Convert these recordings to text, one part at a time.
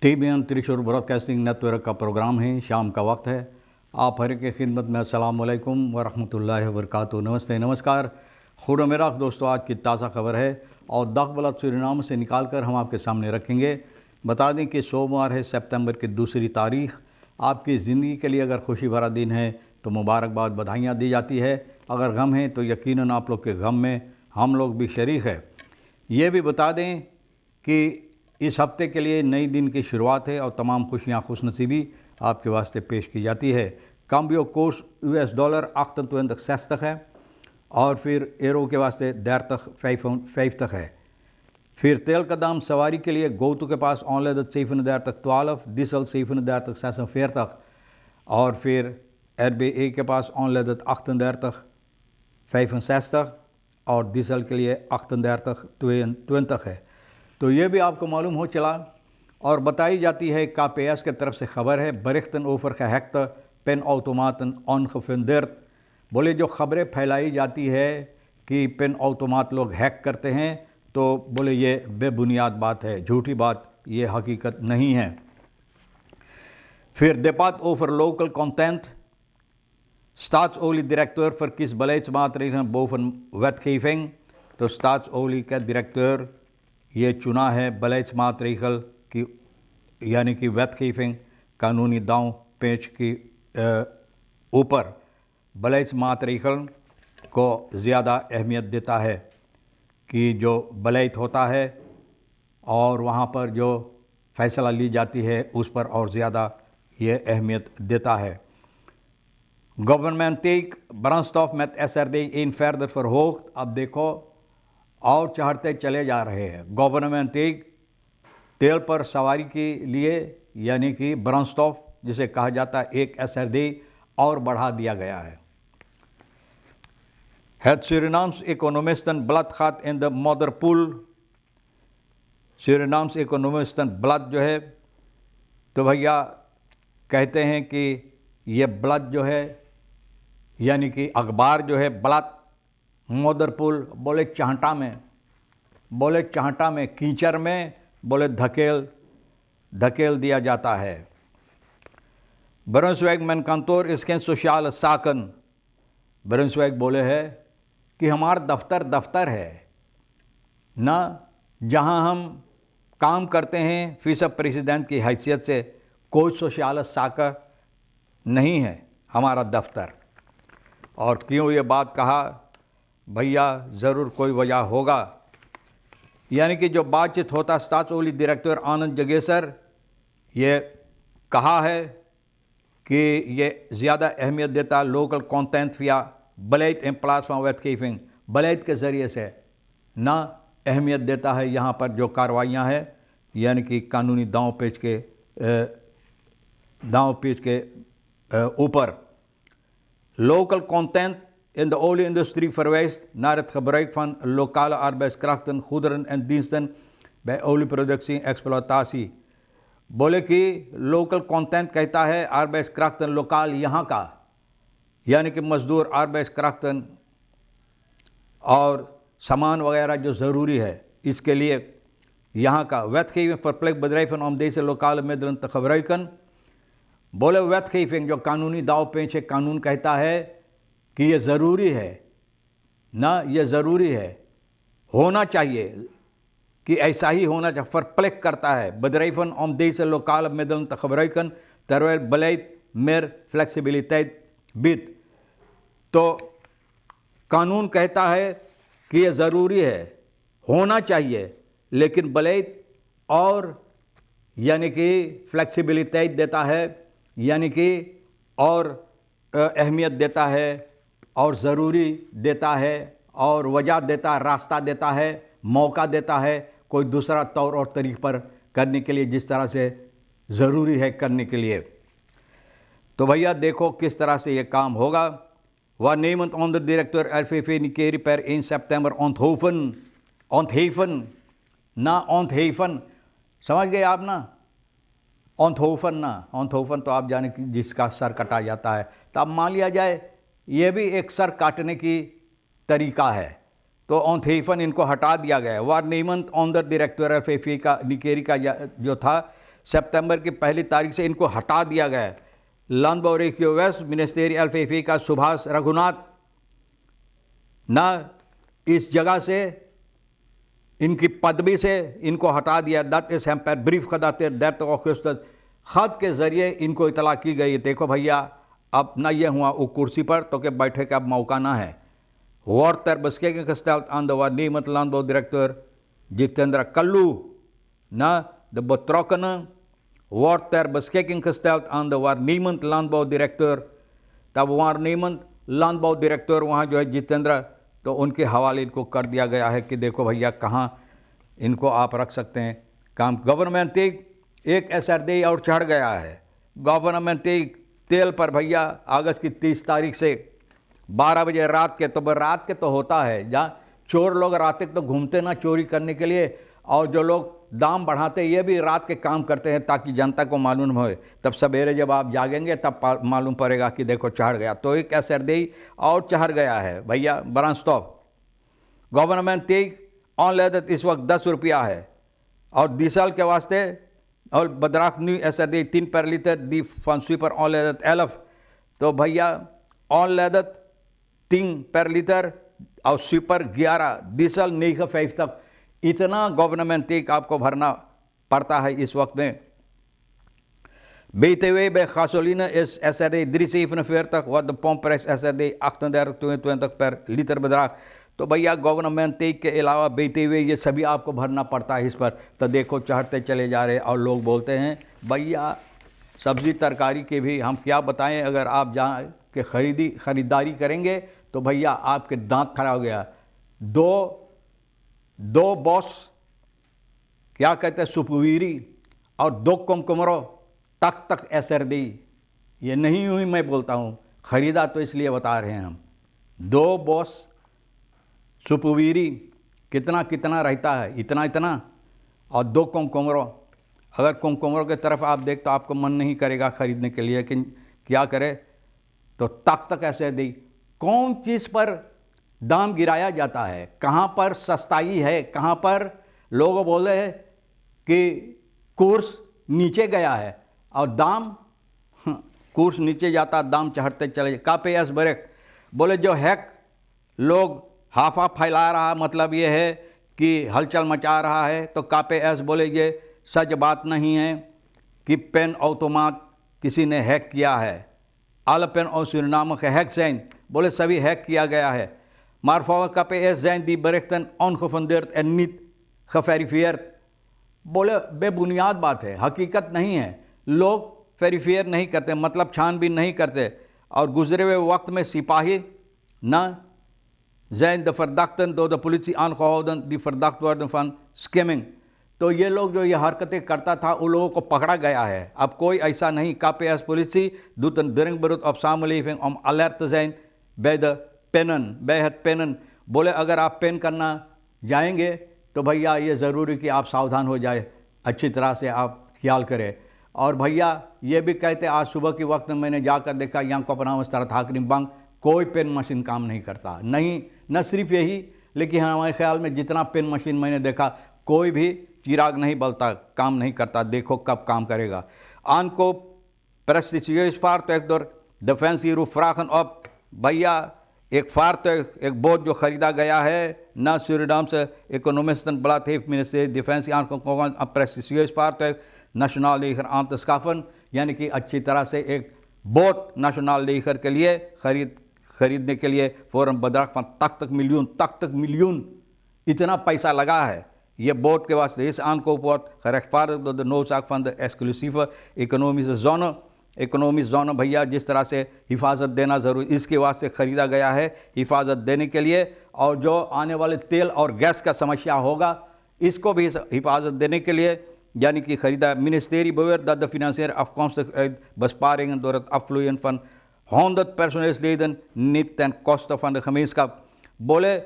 TBN Thrissur broadcasting network का programme है। शाम का वक्त है। आप हर की खिदमत में अस्सलाम वालेकुम व रहमतुल्लाहि व बरकातुहू। नमस्ते, नमस्कार। खुदा मेरा दोस्तों, आज की ताज़ा खबर है और दखबलत सूरीनाम से निकाल कर हम आपके सामने रखेंगे। बता दें कि सोमवार है, सितंबर की 2 तारीख़। आपकी ज़िंदगी के लिए अगर खुशी भरा दिन है तो मुबारकबाद, बधाइयाँ दी जाती है। अगर गम है तो यकीनन आप लोग के गम में हम लोग भी शरीक है। ये भी बता दें कि इस हफ्ते के लिए नई दिन की शुरुआत है और तमाम खुशियाँ खुशनसीबी आपके वास्ते पेश की जाती है। काम्बियो कोर्स $, 28 है और फिर एरो के वास्ते देर तक 5 तक है। फिर तेल का दाम सवारी के लिए गोतु के पास ऑनलाइन 7 तक 12, डीजल 7 तक 46 तक और फिर RBA के पास ऑनलाइन 8 तक 65 और डीजल के लिए 8 तक 20 है। तो ये भी आपको मालूम हो चला और बताई जाती है KPS की तरफ से खबर है। बरिख्तन ओफर का हैक्ट पेन ऑटोमातन ऑनखफिंदर्त। बोले जो ख़बरें फैलाई जाती है कि पेन ऑटोमात लोग हैक करते हैं, तो बोले ये बेबुनियाद बात है, झूठी बात, ये हकीकत नहीं है। फिर debat over local content. Staatsolie-directeur verkiest beleidsmaatregelen boven wetgeving. तो staatsolie का डायरेक्टर ये चुना है beleidsmaatregel की, यानी कि wetgeving कानूनी दांव पेच की ऊपर beleidsmaatregel को ज़्यादा अहमियत देता है कि जो बलैत होता है और वहाँ पर जो फ़ैसला ली जाती है उस पर और ज़्यादा ये अहमियत देता है। Government brandstof met SRD 1 verder verhoogd। अब देखो और चढ़ते चले जा रहे हैं। गवर्नमेंट तेल पर सवारी के लिए यानी कि brandstof जिसे कहा जाता है 1 SRD और बढ़ा दिया गया है। Het Surinaams Economistenblad gaat in de modderpoel। Surinaams Economistenblad जो है तो भैया कहते हैं कि ये ब्लड जो है यानी कि अखबार जो है ब्लड मदरपुल बोले चाहटा में कीचड़ में बोले धकेल दिया जाता है। ब्रुंसविक mein kantoor is geen sociale zaken। ब्रुंसविक बोले है कि हमारा दफ्तर है ना, जहां हम काम करते हैं फीसद प्रेसिडेंट की हैसियत से, कोई सोशल साका नहीं है हमारा दफ्तर। और क्यों ये बात कहा भैया, ज़रूर कोई वजह होगा। यानी कि जो बातचीत होता staatsolie-directeur आनंद जगेसर ये कहा है कि ये ज़्यादा अहमियत देता local content via beleid in plaats van wetgeving। बलैद के ज़रिए से ना अहमियत देता है यहाँ पर जो कार्रवाइयाँ हैं, यानी कि कानूनी दांव पेच के ऊपर। Local content in de olieindustrie verwijst naar het gebruik van lokale arbeidskrachten, goederen en diensten bij olieproductie en exploitatie। बोले कि लोकल कंटेंट कहता है arbeidskrachten लोकाल यहाँ का, यानी कि मजदूर arbeidskrachten और सामान वगैरह जो ज़रूरी है इसके लिए यहाँ का। wetgeving verplicht bedrijven om deze lokale middelen te gebruiken। बोले wetgeving जो कानूनी दाव पेच है, कानून कहता है कि ये ज़रूरी है ना, ये ज़रूरी है, होना चाहिए कि ऐसा ही होना चाहिए। verplicht करता है bedrijven om deze lokale middelen te gebruiken terwijl beleid meer flexibiliteit biedt। तो कानून कहता है कि ये ज़रूरी है, होना चाहिए, लेकिन बलैत और यानी कि फ्लेक्सिबिलिटी देता है, यानी कि और अहमियत देता है और ज़रूरी देता है और वजह देता, रास्ता देता है, मौका देता है कोई दूसरा तौर और तरीक़ पर करने के लिए जिस तरह से ज़रूरी है करने के लिए। तो भैया देखो किस तरह से ये काम होगा। Waarnemend onderdirecteur RVV Nikeri per 1 september ontheven ना ontheven, समझ गए आप ना, ontheven ना, ontheven तो आप जाने कि जिसका सर कटा जाता है। तो अब मान लिया जाए ये भी एक सर काटने की तरीका है, तो ontheven इनको हटा दिया गया है। Waarnemend onderdirecteur RVV का निकेरी का जो था सितंबर की पहली तारीख से इनको हटा दिया गया है। लानबाओ रेगियो वेस्ट मिनिस्टेरियल एलफेफी का सुभाष रघुनाथ ना इस जगह से इनकी पदवी से इनको हटा दिया। दत्त इस हम पर ब्रीफ खदाते दैट खत के ज़रिए इनको इतला की गई, देखो भैया अब ना ये हुआ वो कुर्सी पर तो के बैठे का अब मौका ना है। Wordt ter beschikking gesteld aan de waarnemend landbouwdirecteur Jitendra Kallu. Na de betrokkenen wordt ter beschikking gesteld aan de waarnemend landbouwdirecteur. तब waarnemend landbouwdirecteur वहाँ जो है जितेंद्र, तो उनके हवाले इनको कर दिया गया है कि देखो भैया कहाँ इनको आप रख सकते हैं काम। गवर्नमेंट एक एसआरडी और चढ़ गया है। गवर्नमेंट तेल पर भैया अगस्त की 30 तारीख से 12 बजे रात के तो होता है जहाँ चोर लोग रात के तो घूमते ना चोरी करने के लिए, और जो लोग दाम बढ़ाते ये भी रात के काम करते हैं ताकि जनता को मालूम हो। तब सवेरे जब आप जागेंगे तब मालूम पड़ेगा कि देखो चढ़ गया। तो एक एसआरडी और चढ़ गया है भैया ब्रांस्टॉप। गवर्नमेंट तेज ऑनलाइन इस वक्त 10 रुपया है, और डीजल के वास्ते और बदराख न्यू एसआरडी 3 पर लीटर दी फांसी पर ऑनलाइन 11। तो भैया ऑनलाइन 3 पर लीटर और सुपर 11 डीजल 9,5 तक इतना गवर्नमेंट टेक आपको भरना पड़ता है इस वक्त में। BTW bij gasoline is SRD 3,47 wat de pompprijs SRD 38,22 per liter bedraagt। तो भैया गवर्नमेंट टेक के अलावा BTW ये सभी आपको भरना पड़ता है इस पर। तो देखो चढ़ते चले जा रहे, और लोग बोलते हैं भैया सब्ज़ी तरकारी के भी हम क्या बताएं, अगर आप जहाँ के ख़रीदारी करेंगे तो भैया आपके दांत खड़ा हो गया। दो बॉस क्या कहते हैं सुपवीरी और 2 कुमकुमरो तक एसआरडी। ये नहीं हुई मैं बोलता हूँ, ख़रीदा तो इसलिए बता रहे हैं हम। 2 बॉस सुपवीरी कितना रहता है, इतना, और 2 कुमकुमरो। अगर कुमकुमरो की तरफ आप देख तो आपको मन नहीं करेगा ख़रीदने के लिए, लेकिन क्या करे तो तक एसआरडी। कौन चीज़ पर दाम गिराया जाता है, कहाँ पर सस्ताई है, कहाँ पर लोग बोले हैं कि कोर्स नीचे गया है और दाम कोर्स नीचे जाता दाम चढ़ते चले। KPS ब्रेक बोले जो हैक लोग हाफा फैला रहा, मतलब ये है कि हलचल मचा रहा है। तो KPS बोले ये सच बात नहीं है कि पेन ऑटोमाट किसी ने हैक किया है। Alpen और सुरनाम के हैक zijn बोले सभी हैक किया गया है। Maar volgens KPS zijn die berichten ongefundeerd en niet geverifieerd। बोले बेबुनियाद बात है, हकीकत नहीं है। लोग वेरीफायर नहीं करते, मतलब छानबीन नहीं करते। और गुजरे हुए वक्त में सिपाही न zijn de verdachten door de politie aangehouden die verdacht worden van skimming। तो ये लोग जो ये हरकतें करता था उन लोगों को पकड़ा गया है। अब कोई ऐसा नहीं। KPS politie doet een dringend beroep op samenleving om alert te zijn bij de पेनन। बोले अगर आप पेन करना जाएंगे तो भैया ये ज़रूरी कि आप सावधान हो जाए, अच्छी तरह से आप ख्याल करें। और भैया ये भी कहते आज सुबह के वक्त में मैंने जाकर देखा यहाँ को अपना मस्तर था बंग कोई पेन मशीन काम नहीं करता। नहीं, न सिर्फ यही, लेकिन हमारे ख्याल में जितना पेन मशीन मैंने देखा कोई भी चिराग नहीं बलता, काम नहीं करता। देखो कब काम करेगा। आन को prestigious vaartuig door Defensie roept vragen op। भैया एक एक बोट जो ख़रीदा गया है ना सूरीनाम से इकोनॉमिस्टन ब्लाथ heeft ministerie Defensie aangekondigd een prestigieus vaartuig nationaal leger aan te schaffen। यानी कि अच्छी तरह से एक बोट नेशनल लेगर के लिए खरीदने के लिए फ़ौरन बदराक तक मिलियन इतना पैसा लगा है ये बोट के वास्ते। इस aankoop wordt gerechtvaardigd door de noodzaak van de exclusieve economic zone भैया जिस तरह से हिफाजत देना ज़रूरी, इसके वास्ते ख़रीदा गया है हिफाजत देने के लिए। और जो आने वाले तेल और गैस का समस्या होगा इसको भी हिफाजत देने के लिए, यानी कि ख़रीदा। Ministerie beweert dat de financiering afkomstig uit besparingen door het afvloeien van 100 personeelsleden niet ten koste van de gemeenschap। बोले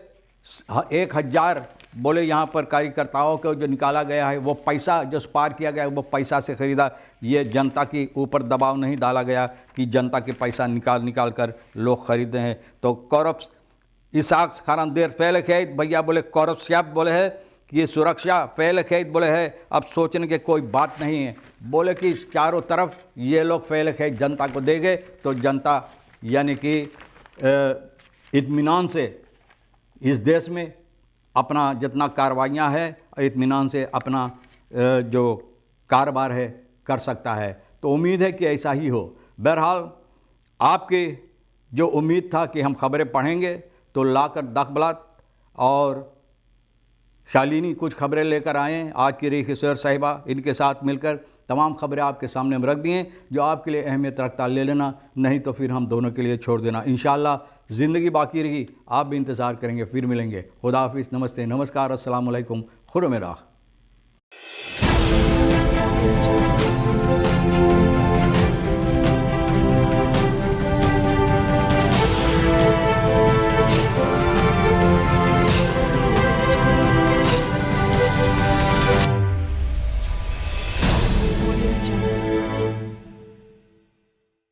1000 बोले यहाँ पर कार्यकर्ताओं को जो निकाला गया है वो पैसा जो स्पार किया गया है वो पैसा से ख़रीदा। ये जनता के ऊपर दबाव नहीं डाला गया कि जनता के पैसा निकाल कर लोग ख़रीदते हैं। तो कॉरप्स इसाक खान देर फैल खैद भैया बोले कॉरप्स बोले है कि ये सुरक्षा फैल खैद बोले है। अब सोचने के कोई बात नहीं है। बोले कि चारों तरफ ये लोग फैल है, जनता को देंगे तो जनता यानी कि इत्मीनान से इस देश में अपना जितना कार्रवाइयाँ है इत्मीनान से अपना जो कारोबार है कर सकता है। तो उम्मीद है कि ऐसा ही हो। बहरहाल आपके जो उम्मीद था कि हम खबरें पढ़ेंगे तो लाकर दखबलात और शालिनी कुछ खबरें लेकर आए हैं। आज की रेखिसर साहिबा इनके साथ मिलकर तमाम खबरें आपके सामने हम रख दी हैं। जो आपके लिए अहमियत रखता ले लेना, नहीं तो फिर हम दोनों के लिए छोड़ देना। इंशाअल्लाह ज़िंदगी बाकी रही, आप भी इंतज़ार करेंगे, फिर मिलेंगे। खुदा हाफिज़, नमस्ते, नमस्कार, अस्सलाम वालेकुम, खुदा में राख।